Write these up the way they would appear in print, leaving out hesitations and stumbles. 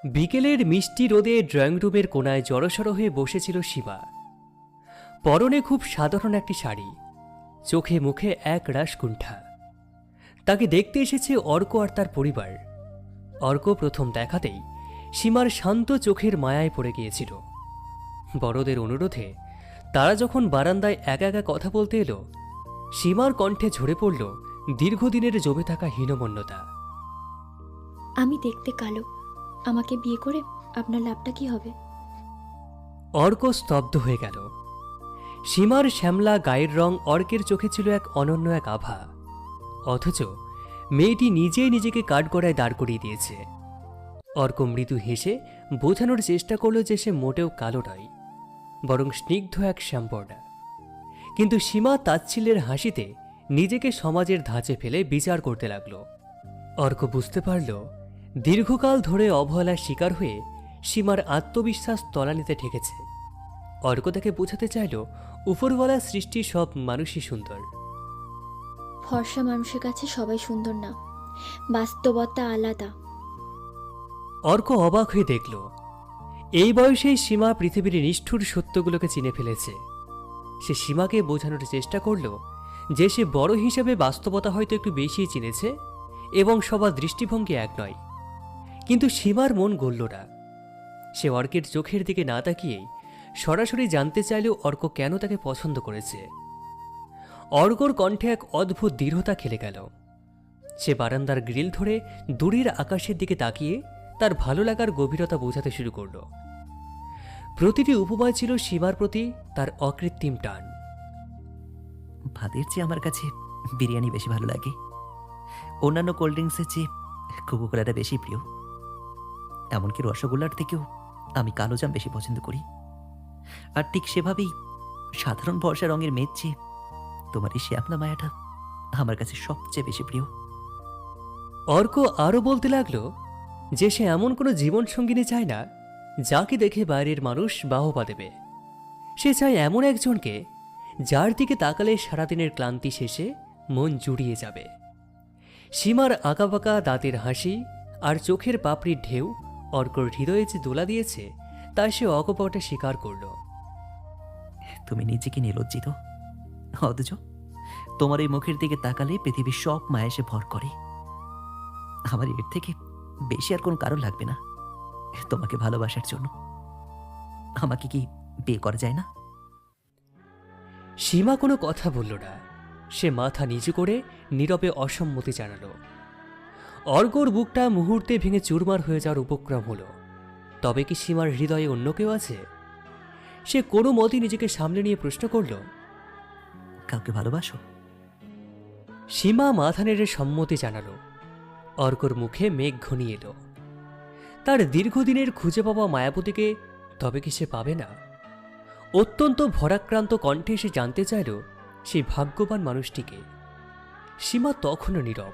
বিকেলের মিষ্টি রোদে ড্রয়িং রুমের কোনায় জড়সড় হয়ে বসেছিল সীমা। পরনে খুব সাধারণ একটি শাড়ি, চোখে মুখে এক রাশ কুণ্ঠা। তাকে দেখতে এসেছে অর্ক আর তার পরিবার। অর্ক প্রথম দেখাতেই সীমার শান্ত চোখের মায়ায় পড়ে গিয়েছিল। বড়দের অনুরোধে তারা যখন বারান্দায় একা একা কথা বলতে এলো, সীমার কণ্ঠে ঝরে পড়ল দীর্ঘদিনের জমে থাকা হীনমন্যতা। আমি দেখতে কালো, আমাকে বিয়ে করে আপনার লাভটা কি হবে? অর্ক স্তব্ধ হয়ে গেল। সীমার শ্যামলা গায়ের রং অর্কের চোখে ছিল এক অনন্য এক আভা, অথচ মেয়েটি নিজেই নিজেকে কাঠগড়ায় দাঁড় করিয়ে দিয়েছে। অর্ক মৃদু হেসে বোঝানোর চেষ্টা করল যে সে মোটেও কালো নয়, বরং স্নিগ্ধ এক শ্যামবর্ণা। কিন্তু সীমা তাচ্ছিল্যের হাসিতে নিজেকে সমাজের ধাঁচে ফেলে বিচার করতে লাগল। অর্ক বুঝতে পারল দীর্ঘকাল ধরে অবহেলার শিকার হয়ে সীমার আত্মবিশ্বাস তলানিতে ঠেকেছে। অর্ক তাকে বোঝাতে চাইল উপরওয়ালা সৃষ্টি সব মানুষই সুন্দর। ফর্সা মানুষের কাছে সবাই সুন্দর না, বাস্তবতা আলাদা। অর্ক অবাক হয়ে দেখল এই বয়সেই সীমা পৃথিবীর নিষ্ঠুর সত্যগুলোকে চিনে ফেলেছে। সে সীমাকে বোঝানোর চেষ্টা করল যে সে বড় হিসেবে বাস্তবতা হয়তো একটু বেশি চিনেছে এবং সবার দৃষ্টিভঙ্গি এক নয়। কিন্তু সীমার মন গলল না। সে অর্কের চোখের দিকে না তাকিয়েই সরাসরি জানতে চাইল অর্ক কেন তাকে পছন্দ করেছে। অর্কর কণ্ঠে এক অদ্ভুত দৃঢ়তা খেলে গেল। সে বারান্দার গ্রিল ধরে দূরের আকাশের দিকে তাকিয়ে তার ভালো লাগার গভীরতা বোঝাতে শুরু করল। প্রতিটি উপমায় ছিল সীমার প্রতি তার অকৃত্রিম টান। ভাতের চেয়ে আমার কাছে বিরিয়ানি বেশি ভালো লাগে। অন্যান্য কোল্ড ড্রিঙ্কসের চেয়ে কোকোকোলাটা বেশি প্রিয়। এমনকি রসগোল্লার থেকেও আমি কালো জাম বেশি পছন্দ করি। আর ঠিক সেভাবেই সাধারণ বর্ষা রঙের মেয়ের চেয়ে তোমার এই শ্যামলা মায়াটা আমার কাছে সবচেয়ে বেশি প্রিয়। অর্ক আরও বলতে লাগল যে সে এমন কোনো জীবনসঙ্গিনী চায় না যাকে দেখে বাইরের মানুষ বাহবা দেবে। সে চায় এমন একজনকে যার দিকে তাকালে সারাদিনের ক্লান্তি শেষে মন জুড়িয়ে যাবে। সীমার আঁকাবাঁকা দাঁতের হাসি আর চোখের পাপড়ির ঢেউ অর্কর হৃদয়ে যে দোলা দিয়েছে তা সে অকপটে স্বীকার করল। তুমি নিজেকে নিয়ে লজ্জিত, অথচ তোমার এই মুখের দিকে তাকালে পৃথিবীর সব মায়া এসে ভর করে। আমার এর থেকে বেশি আর কোনো কারণ লাগবে না তোমাকে ভালোবাসার জন্য। আমাকে কি বিয়ে করা যায় না? সীমা কোনো কথা বলল না। সে মাথা নিচু করে নীরবে অসম্মতি জানাল। অর্কর বুকটা মুহূর্তে ভেঙে চুরমার হয়ে যাওয়ার উপক্রম হলো। তবে কি সীমার হৃদয়ে অন্য কেউ আছে? সে কোনো মতেই নিজেকে সামনে নিয়ে প্রশ্ন করল, কাউকে ভালোবাসো? সীমা মাথা নেড়ে সম্মতি জানাল। অর্কর মুখে মেঘ ঘনিয়ে এলো। তার দীর্ঘদিনের খুঁজে পাওয়া মায়াবতীকে তবে কি সে পাবে না? অত্যন্ত ভরাক্রান্ত কণ্ঠে সে জানতে চাইল সেই ভাগ্যবান মানুষটিকে। সীমা তখনও নীরব,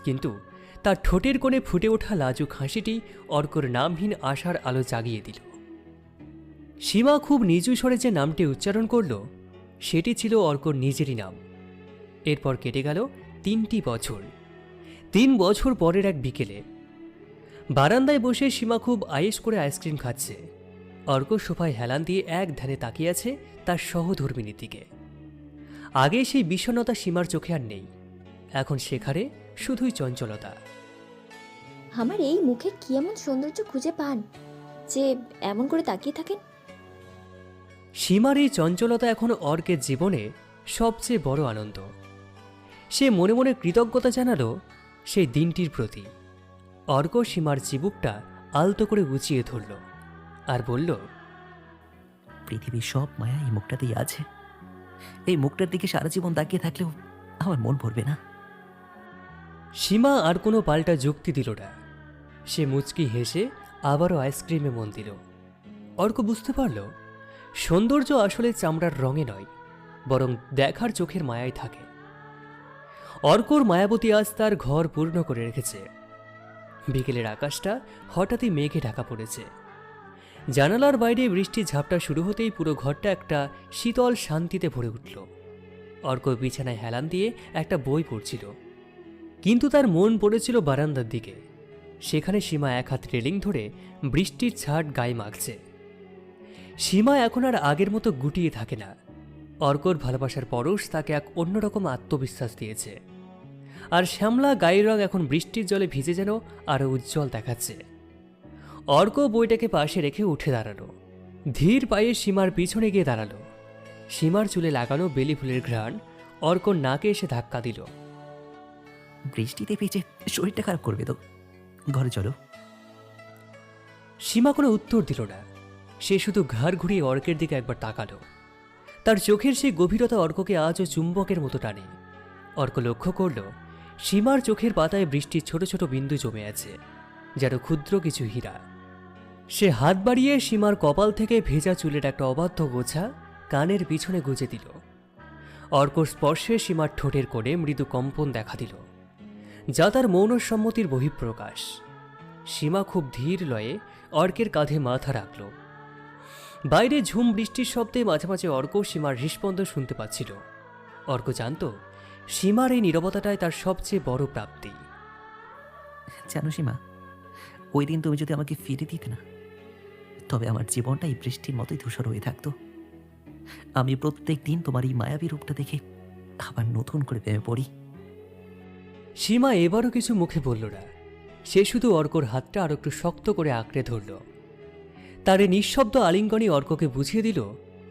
কিন্তু তার ঠোঁটের কোণে ফুটে ওঠা লাজুক হাসিটি অর্কর নামহীন আশার আলো জাগিয়ে দিল। সীমা খুব নিচু স্বরে যে নামটি উচ্চারণ করল সেটি ছিল অর্কর নিজেরই নাম। এরপর কেটে গেল 3টি বছর। 3 বছর পরের এক বিকেলে বারান্দায় বসে সীমা খুব আয়েশ করে আইসক্রিম খাচ্ছে। অর্ক সোফায় হেলান দিয়ে এক ধ্যানে তাকিয়ে আছে তার সহধর্মিনীর দিকে। আগে সেই বিষণ্ণতা সীমার চোখে আর নেই, এখন সেখানে শুধুই চঞ্চলতা। আমার এই মুখে কি এমন সৌন্দর্য খুঁজে পান যে এমন করে তাকিয়ে থাকেন? সীমার এই চঞ্চলতা এখন অর্কের জীবনে সবচেয়ে বড় আনন্দ। সে মনে মনে কৃতজ্ঞতা জানালো সেই দিনটির প্রতি। অর্ক সীমার চিবুকটা আলতো করে উঁচিয়ে ধরল আর বলল, পৃথিবীর সব মায়া এই মুখটাতেই আছে। এই মুখটার দিকে সারা জীবন তাকিয়ে থাকলেও আমার মন ভরবে না। সীমা আর কোনো পাল্টা যুক্তি দিল না। সে মুচকি হেসে আবারও আইসক্রিমে মন দিল। অর্ক বুঝতে পারল সৌন্দর্য আসলে চামড়ার রঙে নয়, বরং দেখার চোখের মায়ায় থাকে। অর্কর মায়াবতী আজ তার ঘর পূর্ণ করে রেখেছে। বিকেলের আকাশটা হঠাৎই মেঘে ঢাকা পড়েছে। জানালার বাইরে বৃষ্টি ঝাপটা শুরু হতেই পুরো ঘরটা একটা শীতল শান্তিতে ভরে উঠল। অর্ক বিছানায় হেলান দিয়ে একটা বই পড়ছিল, কিন্তু তার মন পড়েছিল বারান্দার দিকে। সেখানে সীমা এক হাত রেলিং ধরে বৃষ্টির ছাট গায়ে মাখছে। সীমা এখন আর আগের মতো গুটিয়ে থাকে না। অর্কর ভালোবাসার পরশ তাকে এক অন্যরকম আত্মবিশ্বাস দিয়েছে। আর শ্যামলা গায়ের রং এখন বৃষ্টির জলে ভিজে যেন আরো উজ্জ্বল দেখাচ্ছে। অর্ক বইটাকে পাশে রেখে উঠে দাঁড়ালো। ধীর পায়ে সীমার পিছনে গিয়ে দাঁড়ালো। সীমার চুলে লাগানো বেলি ফুলের ঘ্রাণ অর্কর নাকে এসে ধাক্কা দিল। বৃষ্টিতে ভিজে শরীরটা খারাপ করবে তো, ঘরে চলো। সীমা কোনো উত্তর দিল না। সে শুধু ঘাড় ঘুরিয়ে অর্কের দিকে একবার তাকালো। তার চোখের সেই গভীরতা অর্ককে আজও চুম্বকের মতো টানে। অর্ক লক্ষ্য করল সীমার চোখের পাতায় বৃষ্টির ছোট ছোট বিন্দু জমে আছে, যেন ক্ষুদ্র কিছু হীরা। সে হাত বাড়িয়ে সীমার কপাল থেকে ভেজা চুলের একটা অবাধ্য গোছা কানের পিছনে গুজে দিল। অর্কর স্পর্শে সীমার ঠোঁটের কোণে মৃদু কম্পন দেখা দিল, যা তার মৌন সম্মতির বহিঃপ্রকাশ। সীমা খুব ধীর লয়ে অর্কের কাঁধে মাথা রাখল। বাইরে ঝুম বৃষ্টির শব্দে মাঝে মাঝে অর্ক সীমার হৃস্পন্দন শুনতে পাচ্ছিল। অর্ক জানত সীমার এই নীরবতাটাই তার সবচেয়ে বড় প্রাপ্তি। জানো সীমা, ওই দিন তুমি যদি আমাকে ফিরে দিতে না, তবে আমার জীবনটা এই বৃষ্টির মতোই ধূসর হয়ে থাকতো। আমি প্রত্যেক দিন তোমার এই মায়াবী রূপটা দেখে আবার নতুন করে প্রেমে পড়ি। সীমা এবারও কিছু মুখে বলল না। সে শুধু অর্কর হাতটা আরো একটু শক্ত করে আঁকড়ে ধরল। তার এই নিঃশব্দ আলিঙ্গনই অর্ককে বুঝিয়ে দিল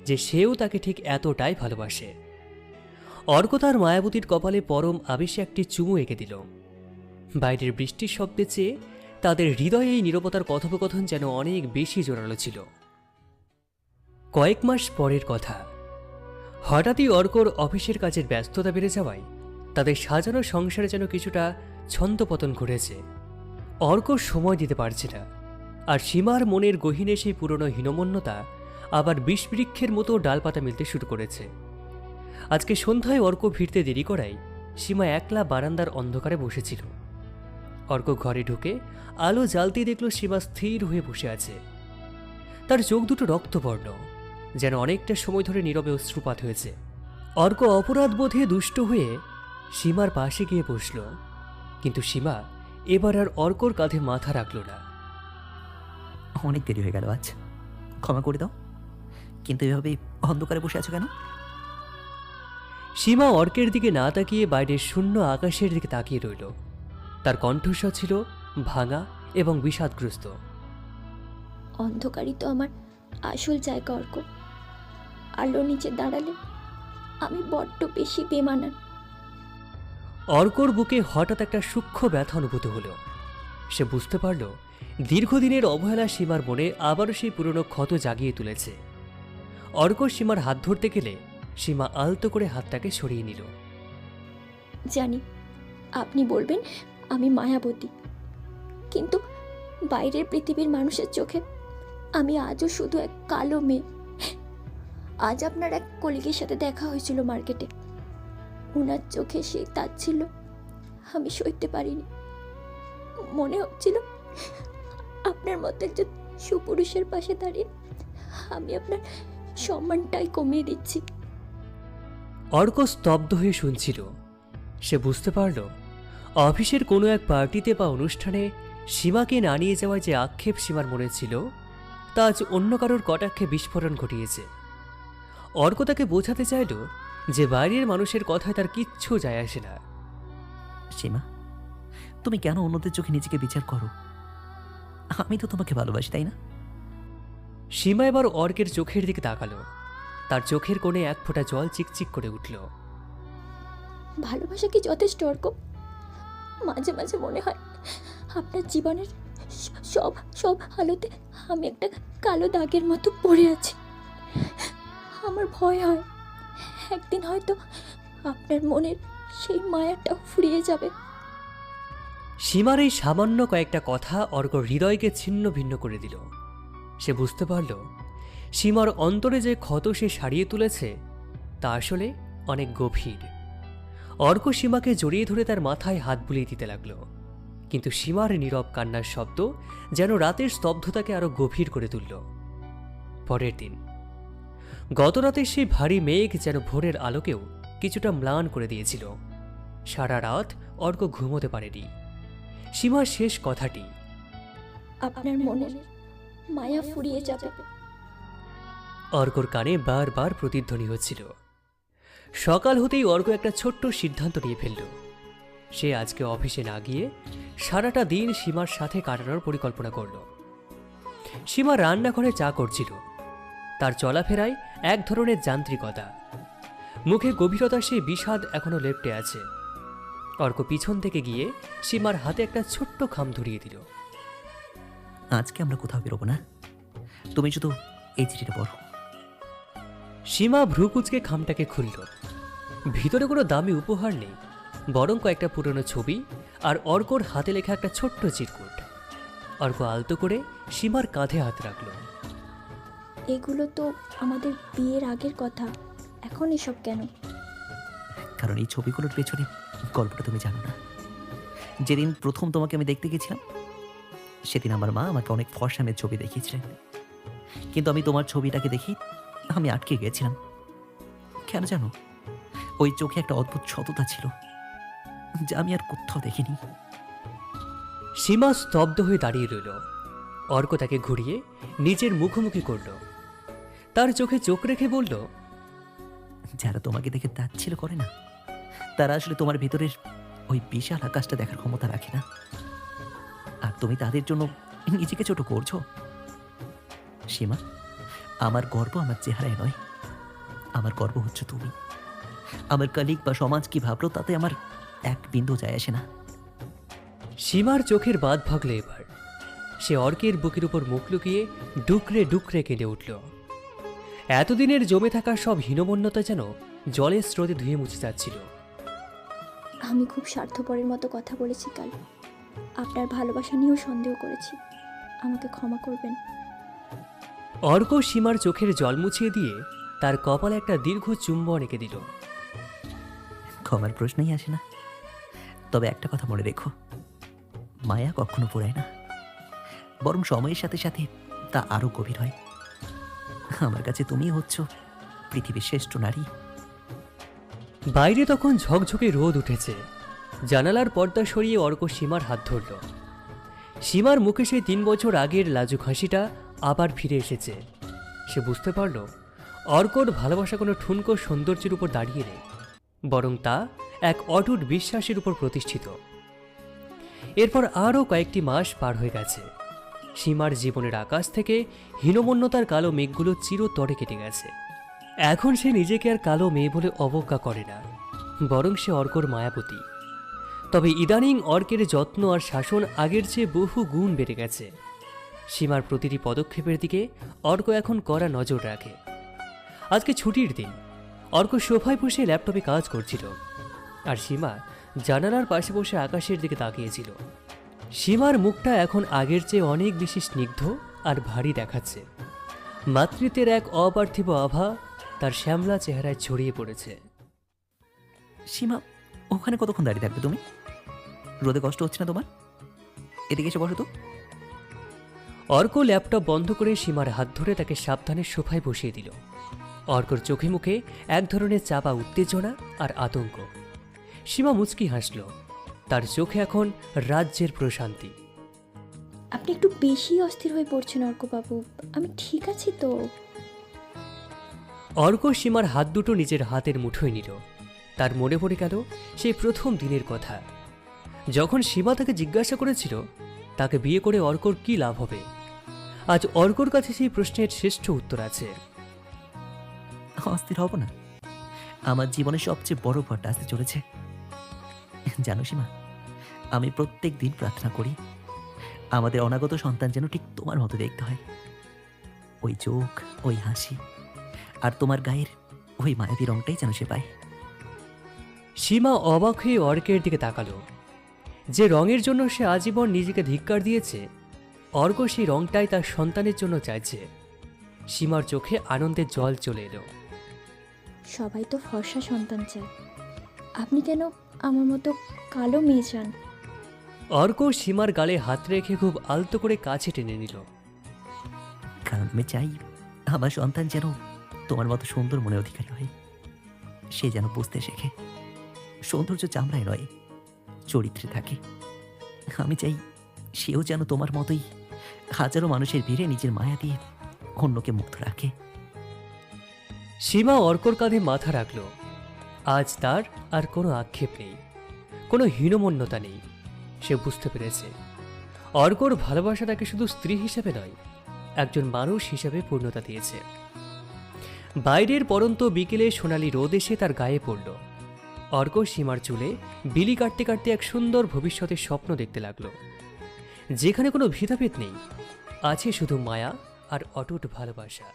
যে সেও তাকে ঠিক এতটাই ভালোবাসে। অর্ক তার মায়াবতীর কপালে পরম আবেশে একটি চুমু এঁকে দিল। বাইরের বৃষ্টির শব্দে চেয়ে তাদের হৃদয়ে এই নীরবতার কথোপকথন যেন অনেক বেশি জোরালো ছিল। কয়েক মাস পরের কথা। হঠাৎই অর্কর অফিসের কাজের ব্যস্ততা বেড়ে যাওয়ায় তাদের সাজানো সংসারে যেন কিছুটা ছন্দপতন ঘটেছে। অর্ক সময় দিতে পারছে না, আর সীমার মনের গহীনে সেই পুরনো হীনমন্যতা আবার বিষবৃক্ষের মতো ডালপাতা মিলতে শুরু করেছে। আজকে সন্ধ্যায় অর্ক ফিরতে দেরি করায় সীমা একলা বারান্দার অন্ধকারে বসেছিল। অর্ক ঘরে ঢুকে আলো জ্বালতেই দেখল সীমা স্থির হয়ে বসে আছে। তার চোখ দুটো রক্তবর্ণ, যেন অনেকটা সময় ধরে নীরবে অশ্রুপাত হয়েছে। অর্ক অপরাধ বোধে দুষ্ট হয়ে সীমার পাশে গিয়ে বসল, কিন্তু সীমা এবার আর অর্কর কাঁধে মাথা রাখল না। অনেক দেরি হয়ে গেল আজ, ক্ষমা করে দাও। কিন্তু এভাবে অন্ধকারে বসে আছো কেন? সীমা অর্কের দিকে না তাকিয়ে বাইরের শূন্য আকাশের দিকে তাকিয়ে রইল। তার কণ্ঠস্বর ছিল ভাঙা এবং বিষাদগ্রস্ত। অন্ধকারই তো আমার আসল জায়গা অর্ক। আলো নিচে দাঁড়ালে আমি বড্ড বেশি বেমানান। অর্কর বুকে হঠাৎ একটা সূক্ষ্ম ব্যথা অনুভূত হলো। সে বুঝতে পারল দীর্ঘদিনের অবহেলা সীমার মনে আবারও সেই পুরনো ক্ষত জাগিয়ে তুলেছে। অর্ক সীমার হাত ধরতে গেলে সীমা আলতো করে হাতটাকে সরিয়ে নিল। জানি আপনি বলবেন আমি মায়াবতী, কিন্তু বাইরের পৃথিবীর মানুষের চোখে আমি আজও শুধু এক কালো মেয়ে। আজ আপনার এক কলিগের সাথে দেখা হয়েছিল মার্কেটে। ওনার চোখে সেই তাচ্ছিল্য আমি সইতে পারিনি। মনে হচ্ছিল আপনার মতো একজন সুপুরুষের পাশে দাঁড়িয়ে আমি আপনার সম্মানটাই কমিয়ে দিচ্ছি। অর্ক স্তব্ধ হয়ে শুনছিল। সে বুঝতে পারল অফিসের কোনো এক পার্টিতে বা অনুষ্ঠানে সীমাকে না নিয়ে যাওয়ায় যে আক্ষেপ সীমার মনে ছিল, তা আজ অন্য কারোর কটাক্ষে বিস্ফোরণ ঘটিয়েছে। অর্ক তাকে বোঝাতে চাইল যে বাইরের মানুষের কথায় তার কিচ্ছু যায় আসে না। সীমা, তুমি কেন অন্যদের চোখে নিজেকে বিচার করো? আমি তো তোমাকে ভালোবাসি, তাই না? সীমা এবার অর্কের চোখের দিকে তাকালো। তার চোখের কোণে এক ফোঁটা জল চিকচিক করে উঠল। ভালোবাসা কি যথেষ্ট অর্ক? মাঝে মাঝে মনে হয় আপনার জীবনের সব সব আলোতে আমি একটা কালো দাগের মতো পড়ে আছি। আমার ভয় হয় একদিন হয়তো আপনার মনের সেই মায়াটাও ফুরিয়ে যাবে। সীমার এই সামান্য কয়েকটা কথা অর্ক হৃদয়কে ছিন্ন ভিন্ন করে দিল। সে বুঝতে পারল সীমার অন্তরে যে ক্ষত সে সারিয়ে তুলেছে তা আসলে অনেক গভীর। অর্ক সীমাকে জড়িয়ে ধরে তার মাথায় হাত বুলিয়ে দিতে লাগলো, কিন্তু সীমার নীরব কান্নার শব্দ যেন রাতের স্তব্ধতাকে আরো গভীর করে তুলল। পরের দিন গত রাতের সেই ভারী মেঘ যেন ভোরের আলোকেও কিছুটা ম্লান করে দিয়েছিল। সারা রাত অর্ক ঘুমোতে পারেনি। সীমার শেষ কথাটি আপনার মনের মায়া ফুরিয়ে যাবে। অর্কর কানে বারবার প্রতিধ্বনি হচ্ছিল। সকাল হতেই অর্ক একটা ছোট্ট সিদ্ধান্ত নিয়ে ফেলল। সে আজকে অফিসে না গিয়ে সারাটা দিন সীমার সাথে কাটানোর পরিকল্পনা করল। সীমা রান্নাঘরে চা করছিল। তার চলাফেরায় এক ধরনের যান্ত্রিকতা, মুখে গভীরতা, সেই বিষাদ এখনো লেপ্টে আছে। অর্ক পিছন থেকে গিয়ে সীমার হাতে একটা ছোট্ট খাম ধরিয়ে দিল। আজকে আমরা কোথাও বেরোবো না, তুমি শুধু এই চিঠিটা পড়ো। সীমা ভ্রুকুচকে খামটাকে খুলল। ভিতরে কোনো দামি উপহার নেই, বরং কয়েকটা পুরনো ছবি আর অর্কর হাতে লেখা একটা ছোট্ট চিরকুট। অর্ক আলতো করে সীমার কাঁধে হাত রাখল। এগুলো তো আমাদের বিয়ের আগের কথা, এখন এসব কেন? কারণ এই ছবিগুলোর পেছনে গল্পটা তুমি জানো না। যেদিন প্রথম তোমাকে আমি দেখতে গেছিলাম, সেদিন আমার মা আমাকে অনেক ফরসামের ছবি দেখিয়েছিলেন, কিন্তু আমি তোমার ছবিটাকে দেখি আমি আটকে গিয়েছিলাম। কেন জানো? ওই চোখে একটা অদ্ভুত সততা ছিল, যা আমি আর কোথাও দেখিনি। সীমা স্তব্ধ হয়ে দাঁড়িয়ে রইল। অর্ক তাকে ঘুরিয়ে নিজের মুখোমুখি করল। তার চোখে চোখ রেখে বলল, যারা তোমাকে দেখে তাচ্ছিল্য করে না, তারা আসলে তোমার ভেতরের ওই বিশাল আকাশটা দেখার ক্ষমতা রাখে না। আর তুমি তাদের জন্য নিজেকে ছোট করছো। সীমা, আমার গর্ব আমার চেহারায় নয়, আমার গর্ব হচ্ছে তুমি। আমার কলিগ বা সমাজ কি ভাবলো তাতে আমার এক বিন্দু যায় আসে না। সীমার চোখের বাদ ভাগলে এবার। সে অর্কের বুকের উপর মুখ লুকিয়ে ডুকরে ডুকরে কেঁদে উঠল। এতদিনের জমে থাকা সব হীনমন্যতা যেন জলের স্রোতে ধুয়ে মুছে যাচ্ছিল। আমি খুব স্বার্থপরের মতো কথা বলেছি কাল, আপনার ভালোবাসা নিয়েও সন্দেহ করেছি, আমাকে ক্ষমা করবেন। অর্ক সীমার চোখের জল মুছিয়ে দিয়ে তার কপালে একটা দীর্ঘ চুম্বন এঁকে দিল। ক্ষমার প্রশ্নই আসে না। তবে একটা কথা মনে রেখো, মায়া কখনো পোড়ায় না, বরং সময়ের সাথে সাথে তা আরো গভীর হয়। আমার কাছে তুমি হচ্ছ পৃথিবীর শ্রেষ্ঠ নারী। বাইরে তখন ঝকঝকে রোদ উঠেছে। জানালার পর্দা সরিয়ে অর্ক সীমার হাত ধরল। সীমার মুখে সেই 3 বছর আগের লাজুক হাসিটা আবার ফিরে এসেছে। সে বুঝতে পারল অর্কর ভালোবাসা কোনো ঠুনকো সৌন্দর্যের উপর দাঁড়িয়ে নেই, বরং তা এক অটুট বিশ্বাসের উপর প্রতিষ্ঠিত। এরপর আরও কয়েকটি মাস পার হয়ে গেছে। সীমার জীবনের আকাশ থেকে হীনমন্যতার কালো মেঘগুলো চিরতরে কেটে গেছে। এখন সে নিজেকে আর কালো মেয়ে বলে অবজ্ঞা করে না, বরং সে অর্কর মায়াবতী। তবে ইদানিং অর্কের যত্ন আর শাসন আগের চেয়ে বহু গুণ বেড়ে গেছে। সীমার প্রতিটি পদক্ষেপের দিকে অর্ক এখন কড়া নজর রাখে। আজকে ছুটির দিন। অর্ক সোফায় বসে ল্যাপটপে কাজ করছিল, আর সীমা জানালার পাশে বসে আকাশের দিকে তাকিয়েছিল। সীমার মুখটা এখন আগের চেয়ে অনেক বেশি স্নিগ্ধ আর ভারী দেখাচ্ছে। মাতৃত্বের এক অপার্থিব আভা তার শ্যামলা চেহারায় ছড়িয়ে পড়েছে। সীমা, ওখানে কতক্ষণ দাঁড়িয়ে থাকবে তুমি? রোদে কষ্ট হচ্ছে না তোমার? এদিকে এসে বসো তো। অর্ক ল্যাপটপ বন্ধ করে সীমার হাত ধরে তাকে সাবধানে সোফায় বসিয়ে দিল। অর্কর চোখে মুখে এক ধরনের চাপা উত্তেজনা আর আতঙ্ক। সীমা মুচকি হাসল। তার চোখে এখন রাজ্যের প্রশান্তি। আপনি একটু বেশি অস্থির হয়ে পড়ছেন অর্কবাবু, আমি ঠিক আছি তো। অর্ক সীমার হাত দুটো নিজের হাতের মুঠোয় নিল। তার মনে পড়ে গেল সেই প্রথম দিনের কথা, যখন সীমা তাকে জিজ্ঞাসা করেছিল তাকে বিয়ে করে অর্কর কি লাভ হবে। আজ অর্কর কাছে সেই প্রশ্নের শ্রেষ্ঠ উত্তর আছে। অস্থির হব না, আমার জীবনে সবচেয়ে বড় ভরটা আসতে চলেছে। জানো সীমা, আমি প্রত্যেক দিন প্রার্থনা করি আমাদের অনাগত সন্তান যেন ঠিক তোমার মতো দেখতে হয়। ওই চোখ, ওই হাসি, আর তোমার গায়ের ওই মায়াবী রংটাই যেন সে পায়। সীমা অবাক হয়ে অর্কের দিকে তাকালো। যে রঙের জন্য সে আজীবন নিজেকে ধিক্কার দিয়েছে, অর্ক সেই রংটাই তার সন্তানের জন্য চাইছে। সীমার চোখে আনন্দের জল চলে এলো। সবাই তো ফর্সা সন্তান চায়, আপনি কেন আমার মতো কালো মেয়ে চান? অর্ক সীমার গালে হাত রেখে খুব আলতো করে কাছে টেনে নিল। কারণ আমি চাই আমার সন্তান যেন তোমার মতো সুন্দর মনের অধিকারী হয়। সে যেন বুঝতে শেখে সৌন্দর্য চামড়ায় নয়, চরিত্রে থাকে। আমি চাই সেও যেন তোমার মতোই হাজারো মানুষের ভিড়ে নিজের মায়া দিয়ে অন্যকে মুগ্ধ রাখে। সীমা অর্কর কাঁধে মাথা রাখল। আজ তার আর কোনো আক্ষেপ নেই, কোনো হীনমন্যতা নেই। সে বুঝতে পেরেছে অর্কর ভালোবাসা তাকে শুধু স্ত্রী হিসেবে নয়, একজন মানুষ হিসেবে পূর্ণতা দিয়েছে। বাইরের পরন্ত বিকেলে সোনালি রোদ এসে তার গায়ে পড়ল। অর্ক সীমার চুলে বিলি কাটতে কাটতে এক সুন্দর ভবিষ্যতের স্বপ্ন দেখতে লাগলো, যেখানে কোনো ভেদাভেদ নেই, আছে শুধু মায়া আর অটুট ভালোবাসা।